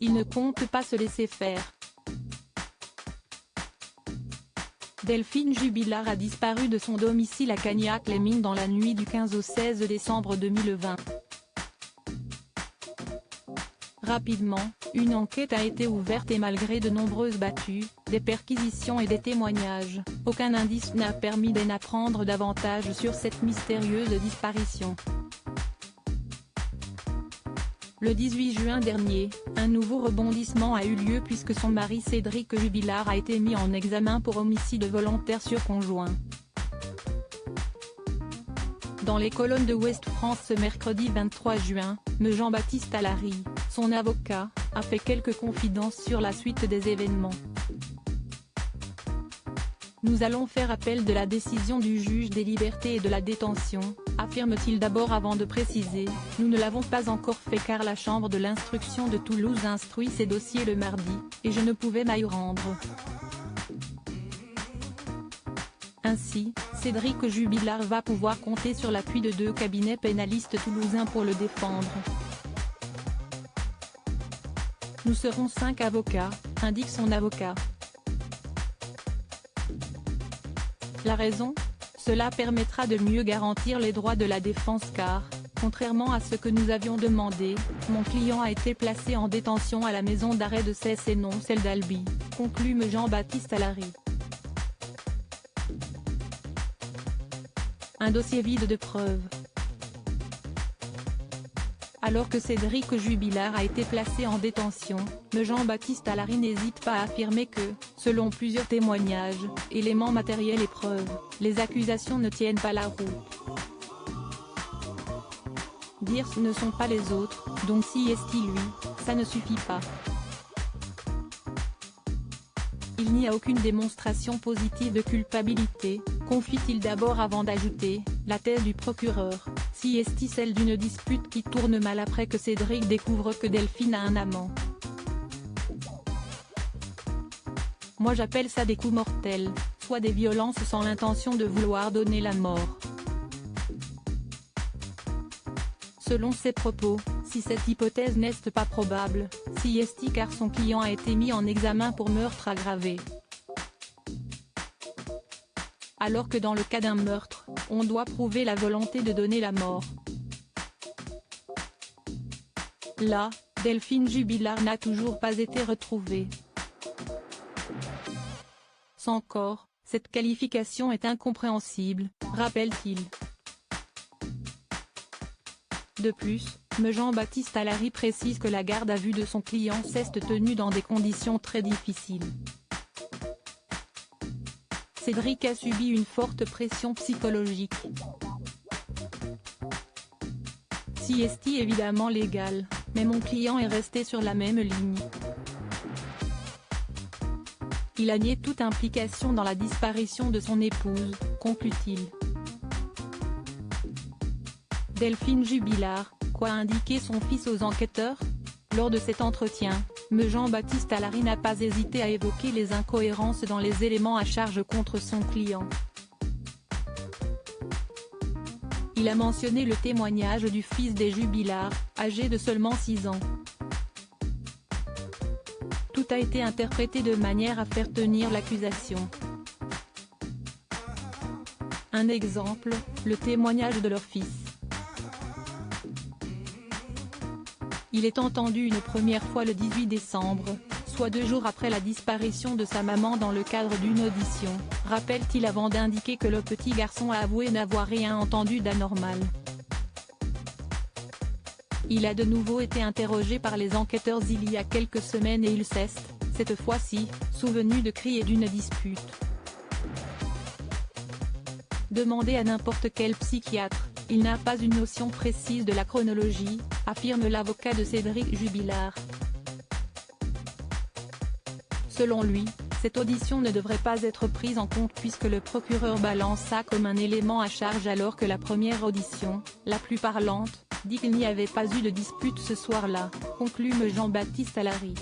il ne compte pas se laisser faire. Delphine Jubilard a disparu de son domicile à Cagnac-les-Mines dans la nuit du 15 au 16 décembre 2020. Rapidement, une enquête a été ouverte et malgré de nombreuses battues, des perquisitions et des témoignages, aucun indice n'a permis d'en apprendre davantage sur cette mystérieuse disparition. Le 18 juin dernier, un nouveau rebondissement a eu lieu puisque son mari Cédric Jubilard a été mis en examen pour homicide volontaire sur conjoint. Dans les colonnes de Ouest France ce mercredi 23 juin, M. Jean-Baptiste Allary, son avocat, a fait quelques confidences sur la suite des événements. Nous allons faire appel de la décision du juge des libertés et de la détention, affirme-t-il d'abord avant de préciser, nous ne l'avons pas encore fait car la chambre de l'instruction de Toulouse instruit ces dossiers le mardi, et je ne pouvais m'y rendre. Ainsi, Cédric Jubilard va pouvoir compter sur l'appui de 2 cabinets pénalistes toulousains pour le défendre. Nous serons 5 avocats, indique son avocat. La raison ? Cela permettra de mieux garantir les droits de la défense car, contrairement à ce que nous avions demandé, mon client a été placé en détention à la maison d'arrêt de Cesse et non celle d'Albi, conclut M. Jean-Baptiste Allary. Un dossier vide de preuves. Alors que Cédric Jubilard a été placé en détention, M. Jean-Baptiste Allary n'hésite pas à affirmer que, selon plusieurs témoignages, éléments matériels et preuves, les accusations ne tiennent pas la route. Dire ce ne sont pas les autres, donc si est lui, ça ne suffit pas. Il n'y a aucune démonstration positive de culpabilité, confie-t-il d'abord avant d'ajouter, la thèse du procureur, si est celle d'une dispute qui tourne mal après que Cédric découvre que Delphine a un amant. Moi j'appelle ça des coups mortels, soit des violences sans l'intention de vouloir donner la mort. Selon ses propos, si cette hypothèse n'est pas probable, si est car son client a été mis en examen pour meurtre aggravé. Alors que dans le cas d'un meurtre, on doit prouver la volonté de donner la mort. Là, Delphine Jubilard n'a toujours pas été retrouvée. Sans corps, cette qualification est incompréhensible, rappelle-t-il. De plus, M. Jean-Baptiste Allary précise que la garde à vue de son client s'est tenue dans des conditions très difficiles. Cédric a subi une forte pression psychologique. Si est évidemment légal, mais mon client est resté sur la même ligne. Il a nié toute implication dans la disparition de son épouse, conclut-il. Delphine Jubilard, quoi indiquer son fils aux enquêteurs ? Lors de cet entretien, M. Jean-Baptiste Allary n'a pas hésité à évoquer les incohérences dans les éléments à charge contre son client. Il a mentionné le témoignage du fils des Jubilard, âgé de seulement 6 ans. Tout a été interprété de manière à faire tenir l'accusation. Un exemple, le témoignage de leur fils. Il est entendu une première fois le 18 décembre, soit 2 jours après la disparition de sa maman dans le cadre d'une audition, rappelle-t-il avant d'indiquer que le petit garçon a avoué n'avoir rien entendu d'anormal. Il a de nouveau été interrogé par les enquêteurs il y a quelques semaines et il s'est, cette fois-ci, souvenu de cris et d'une dispute. Demandé à n'importe quel psychiatre, il n'a pas une notion précise de la chronologie, affirme l'avocat de Cédric Jubilard. Selon lui, cette audition ne devrait pas être prise en compte puisque le procureur balance ça comme un élément à charge alors que la première audition, la plus parlante, dit qu'il n'y avait pas eu de dispute ce soir-là, conclut M. Jean-Baptiste Allary.